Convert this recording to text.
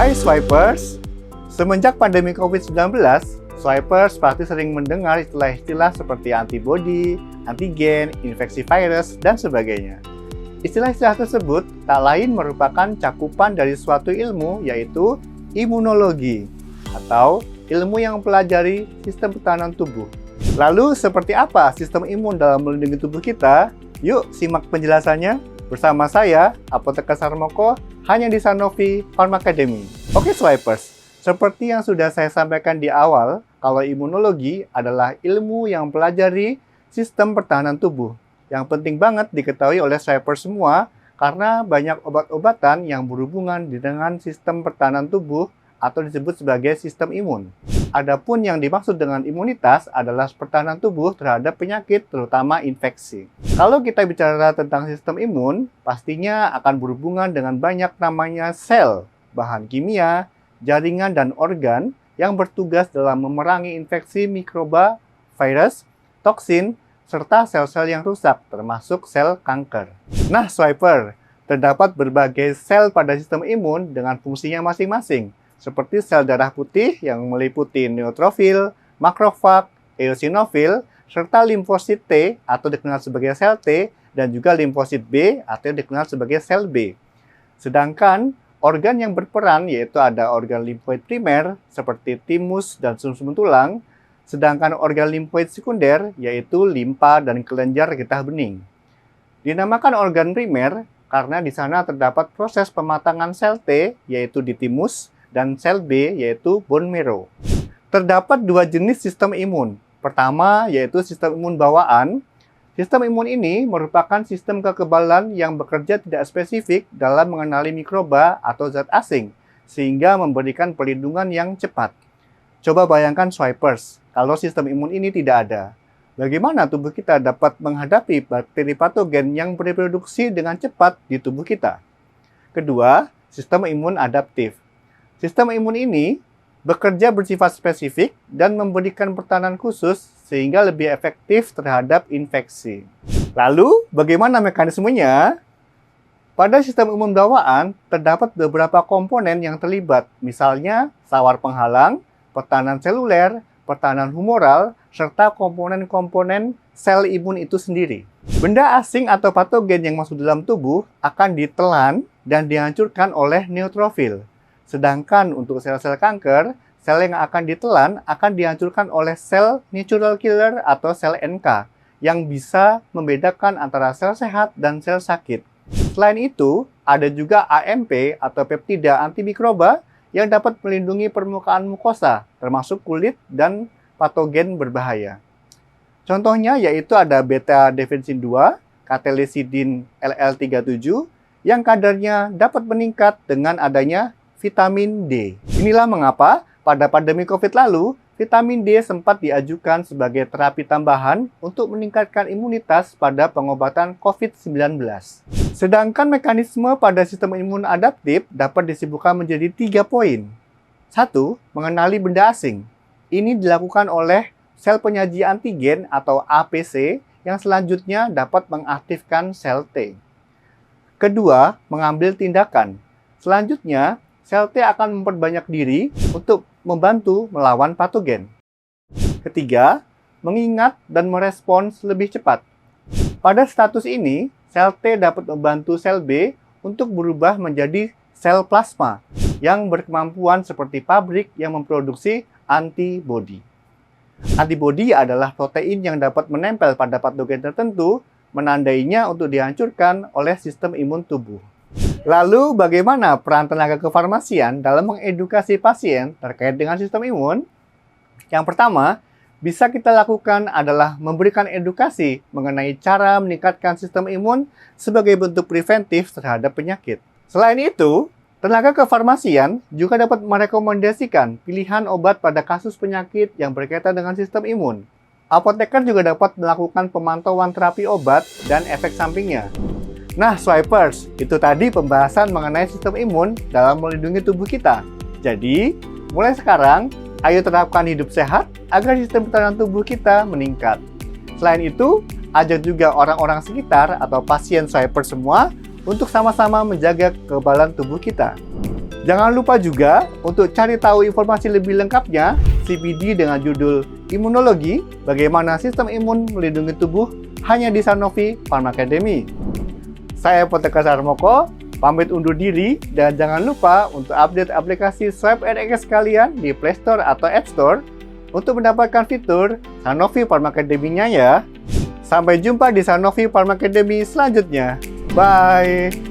Hai Swipers, semenjak pandemi COVID-19, Swipers pasti sering mendengar istilah-istilah seperti antibodi, antigen, infeksi virus, dan sebagainya. Istilah-istilah tersebut tak lain merupakan cakupan dari suatu ilmu, yaitu imunologi, atau ilmu yang mempelajari sistem pertahanan tubuh. Lalu, seperti apa sistem imun dalam melindungi tubuh kita? Yuk simak penjelasannya bersama saya, Apoteker Sarmoko, hanya di Sanofi Pharma Academy. Oke Swipers, seperti yang sudah saya sampaikan di awal, kalau imunologi adalah ilmu yang mempelajari sistem pertahanan tubuh. Yang penting banget diketahui oleh Swipers semua, karena banyak obat-obatan yang berhubungan dengan sistem pertahanan tubuh atau disebut sebagai sistem imun. Adapun yang dimaksud dengan imunitas adalah pertahanan tubuh terhadap penyakit, terutama infeksi. Kalau kita bicara tentang sistem imun, pastinya akan berhubungan dengan banyak namanya sel, bahan kimia, jaringan, dan organ yang bertugas dalam memerangi infeksi mikroba, virus, toksin, serta sel-sel yang rusak, termasuk sel kanker. Nah, Swiper, terdapat berbagai sel pada sistem imun dengan fungsinya masing-masing, seperti sel darah putih yang meliputi neutrofil, makrofag, eosinofil, serta limfosit T atau dikenal sebagai sel T, dan juga limfosit B atau dikenal sebagai sel B. Sedangkan organ yang berperan yaitu ada organ limfoid primer seperti timus dan sumsum tulang, sedangkan organ limfoid sekunder yaitu limpa dan kelenjar getah bening. Dinamakan organ primer karena di sana terdapat proses pematangan sel T yaitu di timus, dan sel B yaitu bone marrow. Terdapat dua jenis sistem imun. Pertama yaitu sistem imun bawaan. Sistem imun ini merupakan sistem kekebalan yang bekerja tidak spesifik dalam mengenali mikroba atau zat asing, sehingga memberikan perlindungan yang cepat. Coba bayangkan Swipers, kalau sistem imun ini tidak ada. Bagaimana tubuh kita dapat menghadapi bakteri patogen yang bereproduksi dengan cepat di tubuh kita? Kedua, sistem imun adaptif. Sistem imun ini bekerja bersifat spesifik dan memberikan pertahanan khusus sehingga lebih efektif terhadap infeksi. Lalu, bagaimana mekanismenya? Pada sistem imun bawaan, terdapat beberapa komponen yang terlibat, misalnya sawar penghalang, pertahanan seluler, pertahanan humoral, serta komponen-komponen sel imun itu sendiri. Benda asing atau patogen yang masuk dalam tubuh akan ditelan dan dihancurkan oleh neutrofil. Sedangkan untuk sel-sel kanker, sel yang akan ditelan akan dihancurkan oleh sel natural killer atau sel NK yang bisa membedakan antara sel sehat dan sel sakit. Selain itu, ada juga AMP atau peptida antimikroba yang dapat melindungi permukaan mukosa, termasuk kulit dan patogen berbahaya. Contohnya yaitu ada beta-defensin 2, katelisidin LL37, yang kadarnya dapat meningkat dengan adanya vitamin D. Inilah mengapa pada pandemi COVID lalu, vitamin D sempat diajukan sebagai terapi tambahan untuk meningkatkan imunitas pada pengobatan COVID-19. Sedangkan mekanisme pada sistem imun adaptif dapat disimpulkan menjadi 3 poin. 1. Mengenali benda asing. Ini dilakukan oleh sel penyaji antigen atau APC yang selanjutnya dapat mengaktifkan sel T. Kedua, mengambil tindakan. Selanjutnya, sel T akan memperbanyak diri untuk membantu melawan patogen. Ketiga, mengingat dan merespons lebih cepat. Pada status ini, sel T dapat membantu sel B untuk berubah menjadi sel plasma yang berkemampuan seperti pabrik yang memproduksi antibodi. Antibodi adalah protein yang dapat menempel pada patogen tertentu, menandainya untuk dihancurkan oleh sistem imun tubuh. Lalu, bagaimana peran tenaga kefarmasian dalam mengedukasi pasien terkait dengan sistem imun? Yang pertama, bisa kita lakukan adalah memberikan edukasi mengenai cara meningkatkan sistem imun sebagai bentuk preventif terhadap penyakit. Selain itu, tenaga kefarmasian juga dapat merekomendasikan pilihan obat pada kasus penyakit yang berkaitan dengan sistem imun. Apoteker juga dapat melakukan pemantauan terapi obat dan efek sampingnya. Nah, Swipers, itu tadi pembahasan mengenai sistem imun dalam melindungi tubuh kita. Jadi, mulai sekarang, ayo terapkan hidup sehat agar sistem pertahanan tubuh kita meningkat. Selain itu, ajak juga orang-orang sekitar atau pasien Swipers semua untuk sama-sama menjaga kekebalan tubuh kita. Jangan lupa juga untuk cari tahu informasi lebih lengkapnya CPD dengan judul Imunologi, bagaimana sistem imun melindungi tubuh hanya di Sanofi Pharma Academy. Saya Poteka Sarmoko, pamit undur diri dan jangan lupa untuk update aplikasi SwipeRx kalian di Play Store atau App Store untuk mendapatkan fitur Sanofi Pharma Academy-nya ya. Sampai jumpa di Sanofi Pharma Academy selanjutnya. Bye!